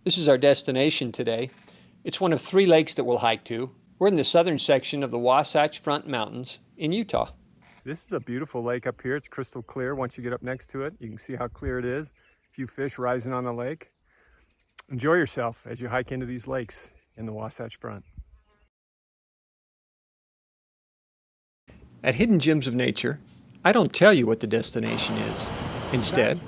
This is our destination today. It's one of 3 lakes that we'll hike to. We're in the southern section of the Wasatch Front Mountains in Utah. This is a beautiful lake up here. It's crystal clear. Once you get up next to it, you can see how clear it is. A few fish rising on the lake. Enjoy yourself as you hike into these lakes in the Wasatch Front. At Hidden Gems of Nature, I don't tell you what the destination is. Instead,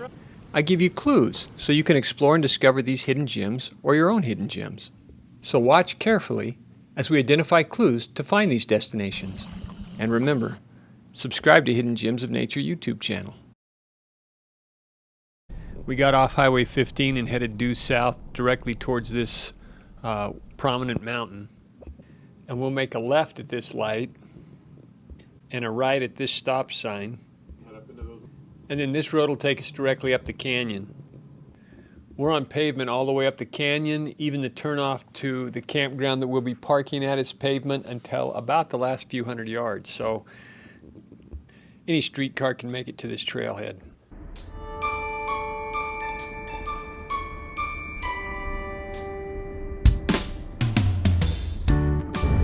I give you clues so you can explore and discover these hidden gems or your own hidden gems. So watch carefully as we identify clues to find these destinations. And remember, subscribe to Hidden Gems of Nature YouTube channel. We got off Highway 15 and headed due south directly towards this prominent mountain. And we'll make a left at this light and a right at this stop sign. And then this road will take us directly up the canyon. We're on pavement all the way up the canyon. Even the turnoff to the campground that we'll be parking at is pavement until about the last few hundred yards. So any streetcar can make it to this trailhead.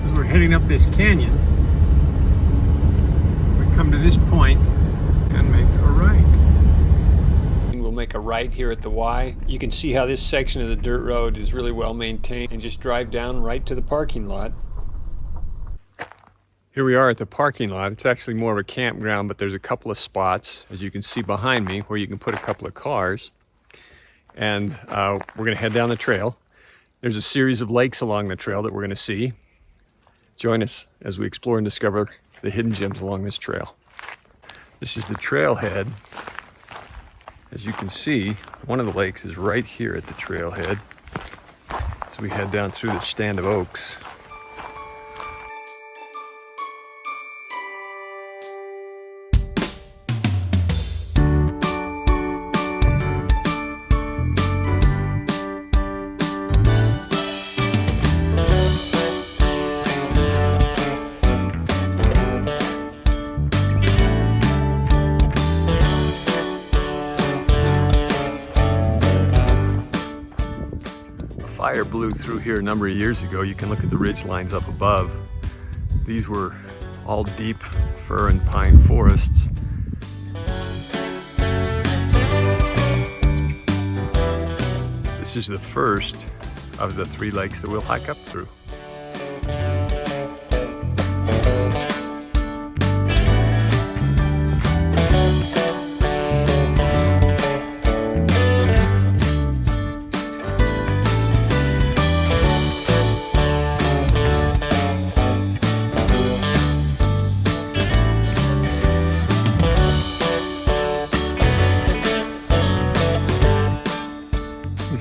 As we're heading up this canyon, we come to this point and make a right. We'll make a right here at the Y. You can see how this section of the dirt road is really well maintained, and just drive down right to the parking lot. Here we are at the parking lot. It's actually more of a campground, but there's a couple of spots, as you can see behind me, where you can put a couple of cars. And we're gonna head down the trail. There's a series of lakes along the trail that we're gonna see. Join us as we explore and discover the hidden gems along this trail. This is the trailhead. As you can see, one of the lakes is right here at the trailhead. So we head down through the stand of oaks. Fire blew through here a number of years ago. You can look at the ridge lines up above. These were all deep fir and pine forests. This is the first of the 3 lakes that we'll hike up through.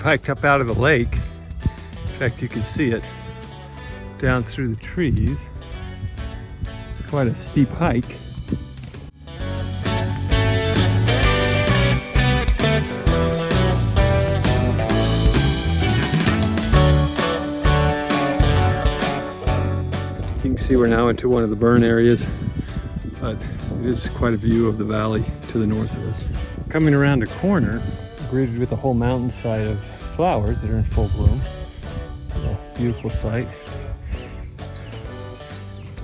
Hiked up out of the lake. In fact, you can see it down through the trees. Quite a steep hike. You can see we're now into one of the burn areas, but it is quite a view of the valley to the north of us. Coming around a corner, greeted with a whole mountainside of flowers that are in full bloom. A beautiful sight.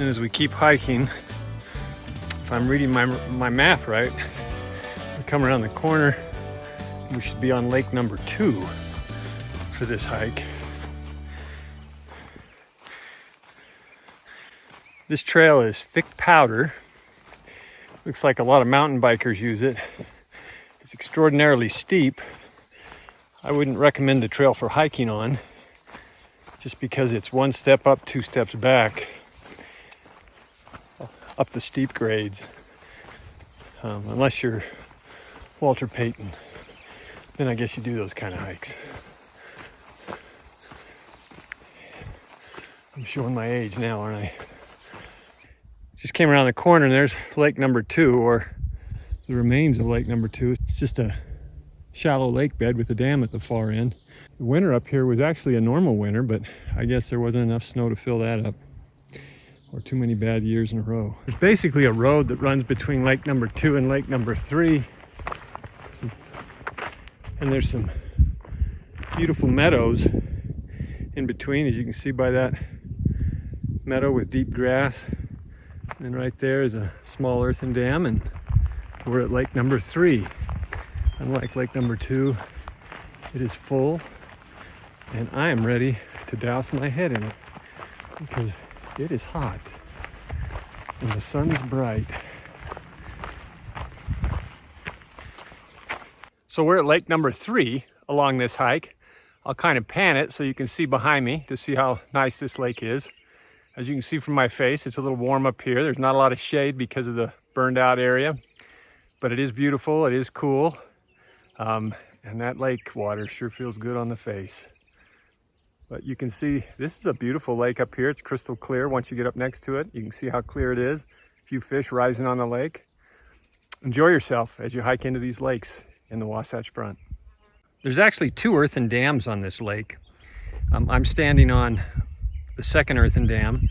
And as we keep hiking, if I'm reading my map right, we come around the corner, we should be on lake number 2 for this hike. This trail is thick powder. Looks like a lot of mountain bikers use it. It's extraordinarily steep. I wouldn't recommend the trail for hiking on, just because it's 1 step up, 2 steps back, up the steep grades. Unless you're Walter Payton, then I guess you do those kind of hikes. I'm showing my age now, aren't I? Just came around the corner and there's lake number 2, or the remains of lake number 2. It's just a shallow lake bed with a dam at the far end. The winter up here was actually a normal winter, but I guess there wasn't enough snow to fill that up, or too many bad years in a row. There's basically a road that runs between lake number 2 and lake number 3. And there's some beautiful meadows in between, as you can see by that meadow with deep grass. And right there is a small earthen dam, and we're at lake number 3. Unlike lake number 2, it is full, and I am ready to douse my head in it because it is hot and the sun is bright. So we're at lake number 3 along this hike. I'll kind of pan it so you can see behind me to see how nice this lake is. As you can see from my face, it's a little warm up here. There's not a lot of shade because of the burned out area, but it is beautiful, it is cool. And that lake water sure feels good on the face. But you can see this is a beautiful lake up here. It's crystal clear. Once you get up next to it, you can see how clear it is. A few fish rising on the lake. Enjoy yourself as you hike into these lakes in the Wasatch Front. There's actually 2 earthen dams on this lake. I'm standing on the second earthen dam,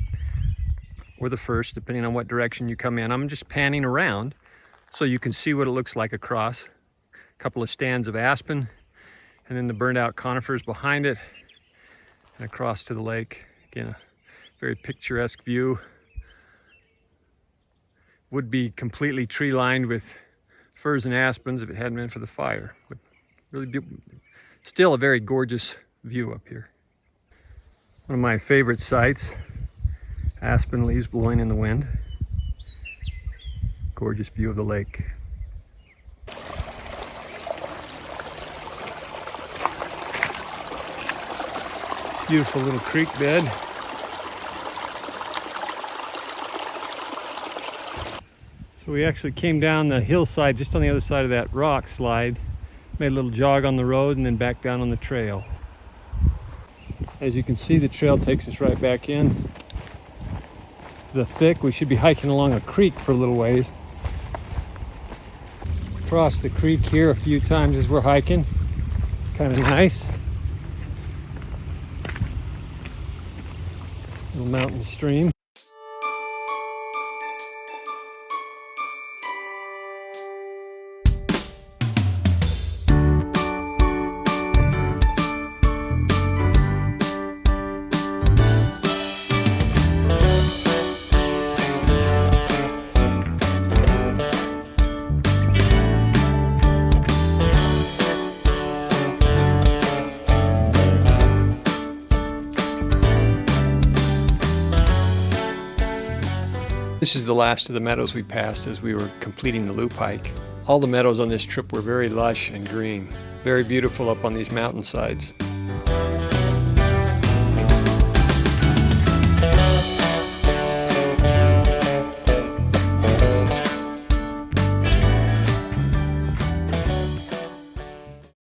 or the first, depending on what direction you come in. I'm just panning around so you can see what it looks like across. A couple of stands of aspen, and then the burned out conifers behind it, and across to the lake. Again, a very picturesque view. Would be completely tree lined with firs and aspens if it hadn't been for the fire. But really still a very gorgeous view up here. One of my favorite sights, aspen leaves blowing in the wind. Gorgeous view of the lake. Beautiful little creek bed. So we actually came down the hillside just on the other side of that rock slide, made a little jog on the road, and then back down on the trail. As you can see, the trail takes us right back in the thick. We should be hiking along a creek for a little ways. Cross the creek here a few times as we're hiking. Kind of nice. Little mountain stream. This is the last of the meadows we passed as we were completing the loop hike. All the meadows on this trip were very lush and green, very beautiful up on these mountainsides.